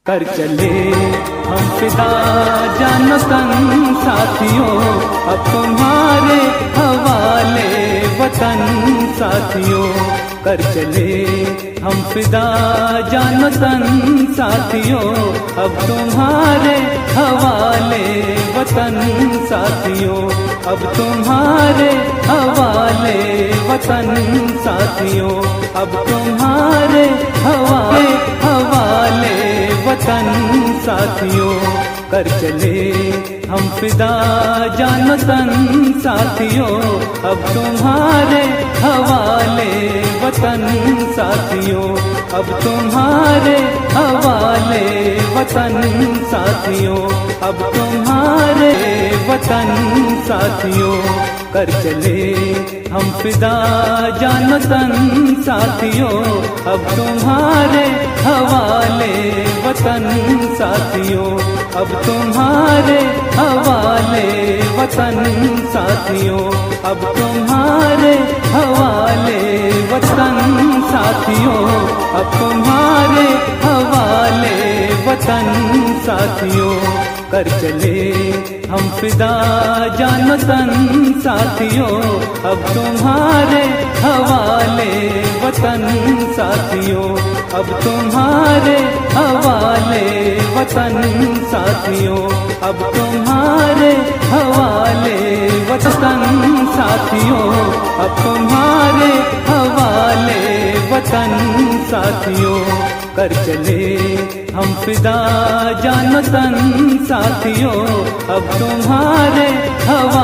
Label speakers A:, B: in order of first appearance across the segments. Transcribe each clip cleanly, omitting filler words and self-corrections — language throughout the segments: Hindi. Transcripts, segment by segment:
A: कर चले हम फिदा जानो तन साथियों, अब तुम्हारे हवाले वतन साथियों। कर चले हम फिदा जानो तन साथियों, अब तुम्हारे हवाले वतन साथियों। अब तुम्हारे हवाले वतन साथियों, अब तुम्हारे हवाले वतन साथियों। कर चले हम फिदा जानो तन साथियों, अब तुम्हारे हवाले वतन साथियों। अब तुम्हारे हवाले वतन साथियों, अब तुम्हारे वतन साथियों। कर चले हम फिदा जानो तन साथियों, अब तुम्हारे हवाले वतन साथियों। अब तुम्हारे हवाले वतन साथियों, अब तुम्हारे हवाले वतन साथियों। अब तुम्हारे हवाले वतन साथियों। कर चले हम फिदा जानो तन साथियों, अब तुम्हारे हवाले वतन साथियों। अब तुम्हारे हवाले वतन साथियों। अब तुम्हारे हवाले वतन साथियों। अब तुम्हारे हवाले वतन साथियों। कर चले हम फिदा जानो तन साथियों, अब तुम्हारे हवाले वतन साथियों। अब तुम्हारे हवाले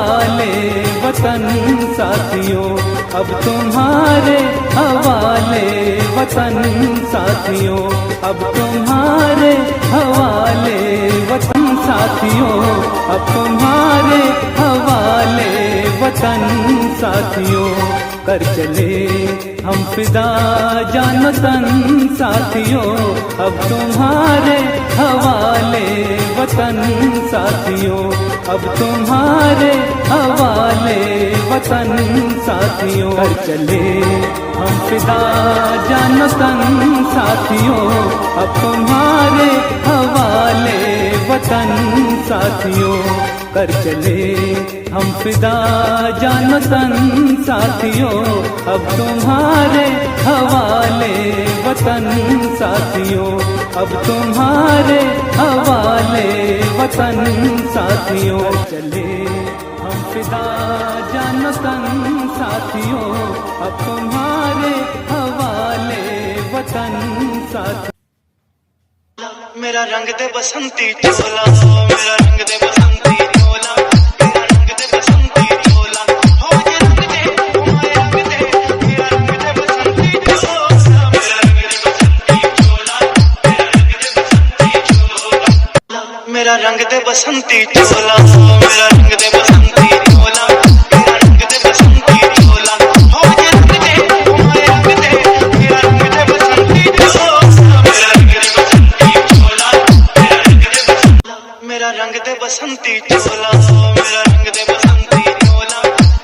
A: वतन साथियों। अब तुम्हारे हवाले वतन साथियों। अब तुम्हारे हवाले वतन साथियों। कर चले हम फिदा जानो तन साथियों, अब तुम्हारे हवाले वतन साथियों। अब तुम्हारे हवाले वतन साथियों। कर चले हम फिदा जानो तन साथियों, अब तुम्हारे हवाले वतन साथियों। कर चले हम फिदा जानो तन साथियों, अब तुम्हारे हवाले वतन साथियों। अब तुम्हारे हवाले वतन साथियों। चले हम फिदा जानो तन साथियों, अब तुम्हारे हवाले वतन साथियों।
B: मेरा रंग दे बसंती चोला, मेरा रंग दे बसंती चोला, मेरा रंग दे बसंती चोला। हो ये रंग दे, मेरा रंग दे, मेरा रंग दे बसंती चोला, मेरा रंग दे बसंती चोला, मेरा रंग दे बसंती चोला। मेरा रंग दे बसंती चोला, मेरा रंग दे बसंती चोला। हो ये रंग दे, मेरा रंग दे, मेरा रंग दे बसंती चोला, मेरा रंग दे बसंती चोला, मेरा रंग दे बसंती चोला। मेरा रंग दे बसंती चोला,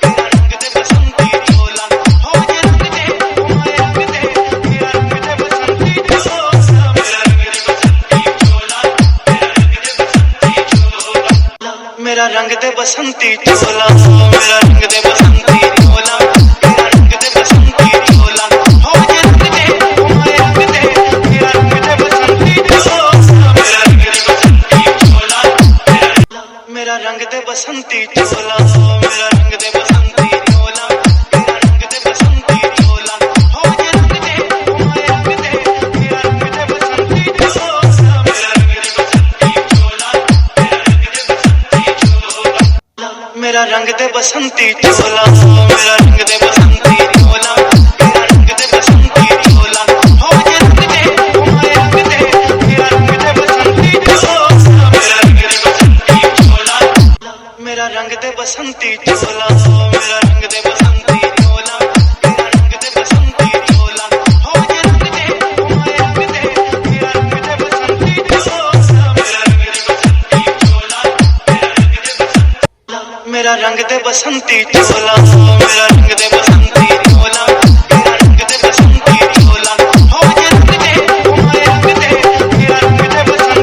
B: मेरा रंग दे बसंती चोला। हो ये रंग दे, मेरा रंग दे, मेरा रंग दे बसंती चोला, मेरा रंग दे बसंती चोला, मेरा रंग दे बसंती चोला। मेरा रंग दे बसंती चोला, मेरा रंग दे बसंती चोला। हो ये रंग दे, मेरा रंग दे, मेरा रंग दे बसंती चोला, मेरा रंग दे बसंती चोला, मेरा रंग दे बसंती चोला। मेरा रंग दे बसंती चोला, मेरा रंग दे बसंती चोला। हो ये रंग दे, मेरा रंग दे, मेरा रंग दे बसंती चोला, मेरा रंग दे बसंती चोला, मेरा रंग दे बसंती चोला। मेरा रंग दे बसंती चोला, मेरा रंग दे बसंती चोला। हो ये रंग दे, मेरा रंग दे, मेरा रंग दे बसंती चोला, मेरा रंग दे बसंती चोला, मेरा रंग दे बसंती चोला। मेरा रंग दे बसंती चोला, मेरा रंग दे बसंती चोला। हो ये रंग दे, मेरा रंग दे, मेरा रंग दे बसंती चोला, मेरा रंग दे बसंती चोला, मेरा रंग दे बसंती चोला। मेरा रंग दे बसंती चोला, मेरा रंग दे बसंती चोला। हो ये रंग दे, मेरा रंग दे, मेरा रंग दे बसंती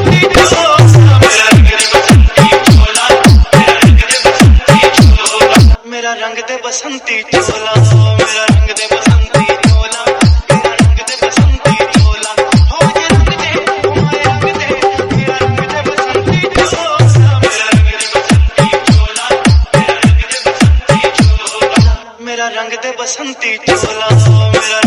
B: बसंती चोला मेरा रंग दे बसंती चोला मेरा रंग दे बसंती चोला हो जे रंग दे हमारे रंग दे मेरा रंग दे बसंती चोला मेरा रंग दे बसंती चोला मेरा रंग दे बसंती चोला मेरा रंग दे बसंती चोला मेरा